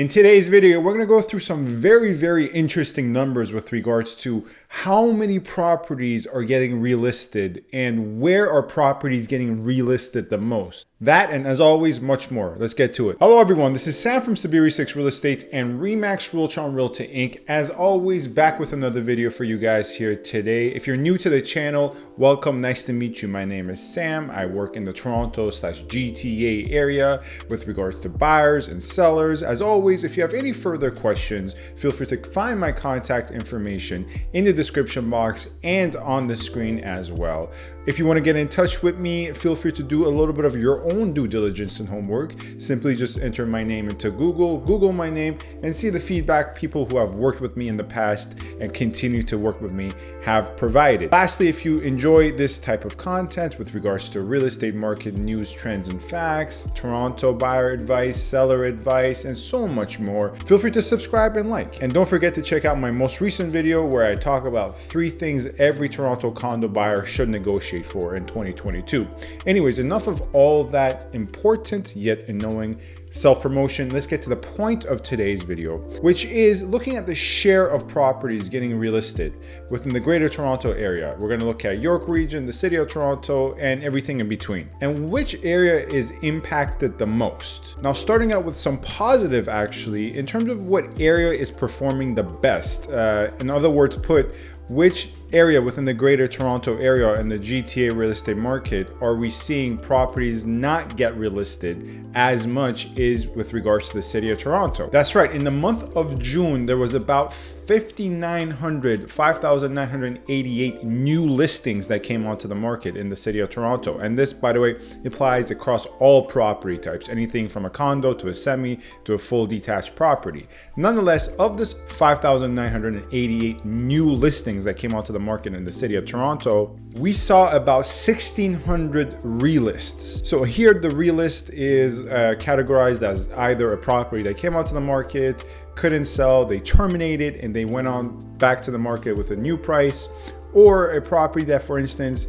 In today's video, we're going to go through some very interesting numbers with regards to how many properties are getting relisted and where are properties getting relisted the most. That and as always, much more. Let's get to it. Hello everyone, this is Sam from SaberiSixRealEstate and RE/MAX Realtron Realty Inc. As always, back with another video for you guys here today. If you're new to the channel, welcome, nice to meet you. My name is Sam. I work in the Toronto/GTA area with regards to buyers and sellers. As always, if you have any further questions, feel free to find my contact information in the description box and on the screen as well. If you want to get in touch with me, feel free to do a little bit of your own due diligence and homework. Simply just enter my name into Google my name, and see the feedback people who have worked with me in the past and continue to work with me have provided. Lastly, if you enjoy this type of content with regards to real estate market news, trends and facts, Toronto buyer advice, seller advice, and so much more, feel free to subscribe and like. And don't forget to check out my most recent video where I talk about 3 things every Toronto condo buyer should negotiate for in 2022. Anyways, enough of all that important yet annoying self-promotion. Let's get to the point of today's video, which is looking at the share of properties getting relisted within the Greater Toronto area. We're going to look at York region, the city of Toronto, and everything in between, and which area is impacted the most. Now, starting out with some positive actually, in terms of what area is performing the best. In other words put, which area within the Greater Toronto area and the GTA real estate market are we seeing properties not get relisted as much is with regards to the city of Toronto? That's right. In the month of June, there was about 5,988 new listings that came onto the market in the city of Toronto. And this, by the way, applies across all property types, anything from a condo to a semi to a full detached property. Nonetheless, of this 5,988 new listings that came onto the market in the city of Toronto, we saw about 1,600 relists. So here the relist is categorized as either a property that came onto the market, couldn't sell, they terminated, and they went on back to the market with a new price, or a property that, for instance,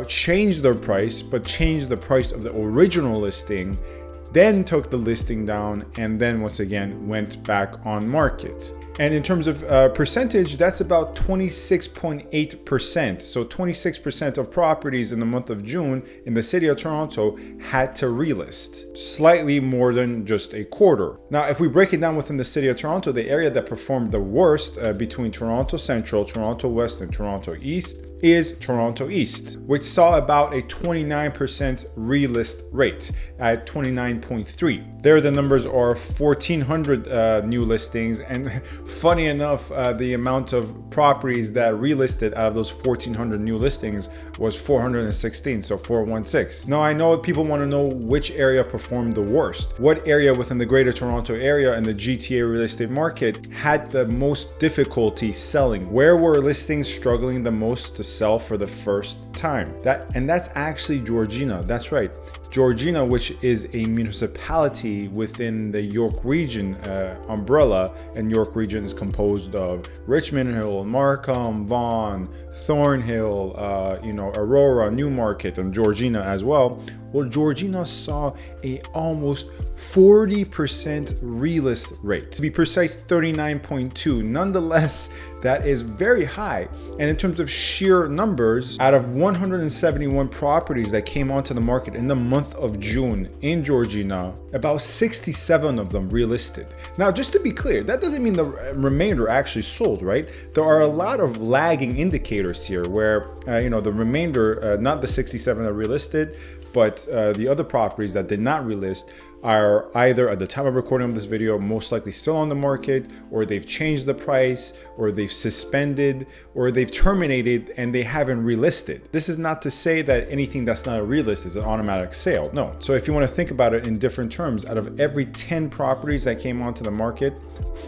changed their price, but changed the price of the original listing, then took the listing down, and then once again went back on market. And in terms of percentage, that's about 26.8%. So 26% of properties in the month of June in the city of Toronto had to relist, slightly more than just a quarter. Now, if we break it down within the city of Toronto, the area that performed the worst between Toronto Central, Toronto West, and Toronto East is Toronto East, which saw about a 29% relist rate at 29.3. There the numbers are 1,400 new listings, and funny enough, the amount of properties that relisted out of those 1,400 new listings was 416, so 416. Now, I know people want to know which area performed the worst. What area within the Greater Toronto area and the GTA real estate market had the most difficulty selling? Where were listings struggling the most to sell for the first time? That's actually Georgina. That's right, Georgina, which is a municipality within the York region umbrella, and York region is composed of Richmond Hill, Markham, Vaughan, Thornhill, Aurora, Newmarket, and Georgina as well. Well, Georgina saw a almost 40% relist rate. To be precise, 39.2. Nonetheless, that is very high. And in terms of sheer numbers, out of 171 properties that came onto the market in the month of June in Georgina, about 67 of them relisted. Now, just to be clear, that doesn't mean the remainder actually sold, right? There are a lot of lagging indicators here where, the remainder, not the 67 that relisted, but the other properties that did not relist are either at the time of recording of this video most likely still on the market, or they've changed the price, or they've suspended, or they've terminated and they haven't relisted. This is not to say that anything that's not a relist is an automatic sale. No. So if you want to think about it in different terms, out of every 10 properties that came onto the market,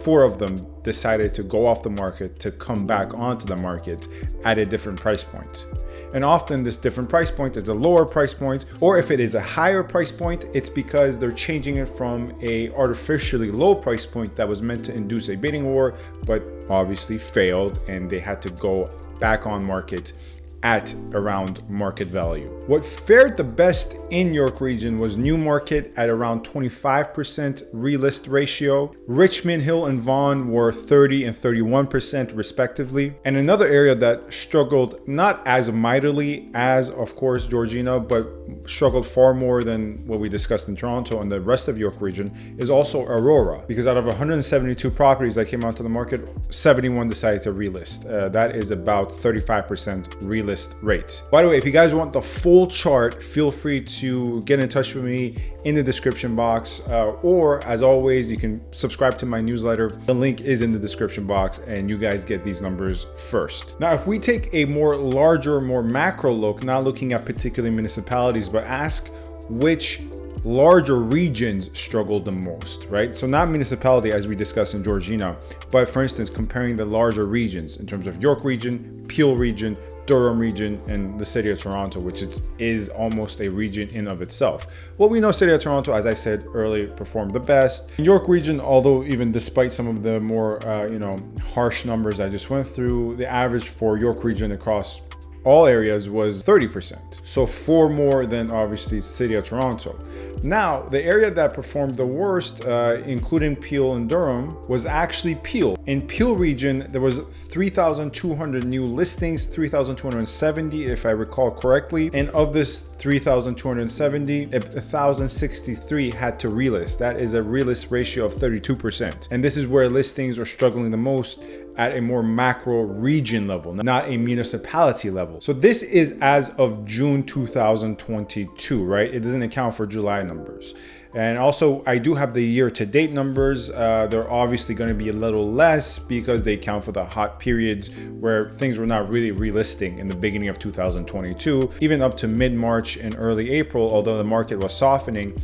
4 of them decided to go off the market to come back onto the market at a different price point. And often this different price point is a lower price point, or if it is a higher price point, it's because they're changing it from a artificially low price point that was meant to induce a bidding war, but obviously failed, and they had to go back on market at around market value. What fared the best in York region was Newmarket at around 25% relist ratio. Richmond Hill and Vaughan were 30 and 31% respectively. And another area that struggled not as mightily as, of course, Georgina, but struggled far more than what we discussed in Toronto and the rest of York region is also Aurora, because out of 172 properties that came onto the market, 71 decided to relist. That is about 35% relist rate. By the way, if you guys want the full chart, feel free to get in touch with me in the description box, or as always, you can subscribe to my newsletter. The link is in the description box and you guys get these numbers first. Now, if we take a more larger, more macro look, not looking at particular municipalities, but ask which larger regions struggled the most, right? So not municipality as we discussed in Georgina, but for instance, comparing the larger regions in terms of York region, Peel region, Durham region, and the city of Toronto, which is almost a region in of itself. Well, we know city of Toronto, as I said earlier, performed the best. In York region, although even despite some of the more harsh numbers I just went through, the average for York region across all areas was 30%. So 4 more than obviously city of Toronto. Now, the area that performed the worst, including Peel and Durham, was actually Peel. In Peel region, there was 3,200 new listings, 3,270 if I recall correctly. And of this 3,270, 1,063 had to relist. That is a relist ratio of 32%. And this is where listings are struggling the most at a more macro region level, not a municipality level. So this is as of June 2022, right? It doesn't account for July numbers. And also, I do have the year-to-date numbers. They're obviously going to be a little less because they account for the hot periods where things were not really relisting in the beginning of 2022, even up to mid-March and early April, although the market was softening.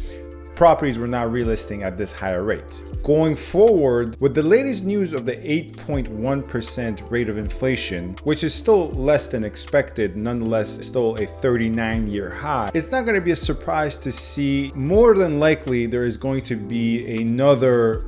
Properties were not relisting at this higher rate. Going forward, with the latest news of the 8.1% rate of inflation, which is still less than expected, nonetheless still a 39-year high, it's not going to be a surprise to see more than likely there is going to be another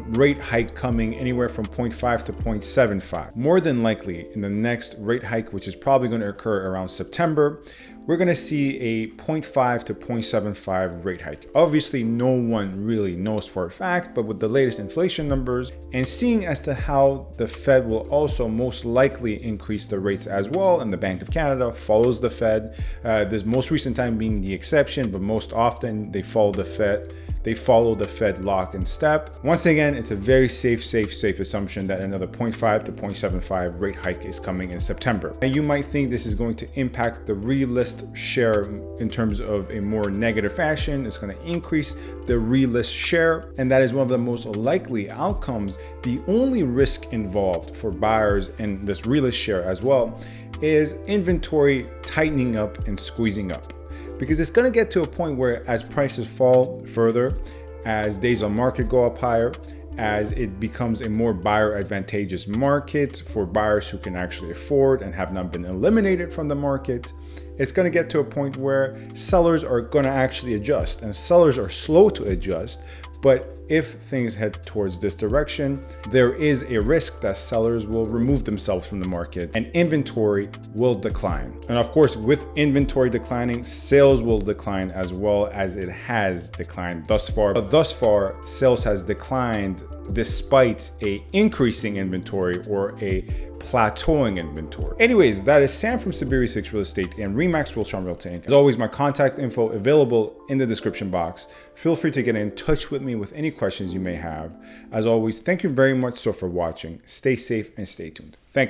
rate hike coming anywhere from 0.5 to 0.75. More than likely in the next rate hike, which is probably going to occur around September, we're going to see a 0.5 to 0.75 rate hike. Obviously, no one really knows for a fact, but with the latest inflation numbers and seeing as to how the Fed will also most likely increase the rates as well, and the Bank of Canada follows the Fed, this most recent time being the exception, but most often they follow the Fed. They follow the Fed lock and step. Once again, it's a very safe assumption that another 0.5 to 0.75 rate hike is coming in September. And you might think this is going to impact the relist share in terms of a more negative fashion. It's going to increase the relist share, and that is one of the most likely outcomes. The only risk involved for buyers in this relist share as well is inventory tightening up and squeezing up. Because it's going to get to a point where as prices fall further, as days on market go up higher, as it becomes a more buyer advantageous market for buyers who can actually afford and have not been eliminated from the market, it's going to get to a point where sellers are going to actually adjust, and sellers are slow to adjust. But if things head towards this direction, there is a risk that sellers will remove themselves from the market and inventory will decline. And of course, with inventory declining, sales will decline as well, as it has declined thus far. But thus far, sales has declined despite a increasing inventory or a plateauing inventory. Anyways, that is Sam from SaberiSixRealEstate and Remax Realtron Realty Inc. As always, my contact info available in the description box. Feel free to get in touch with me with any questions you may have. As always, thank you very much for watching. Stay safe and stay tuned. Thank you.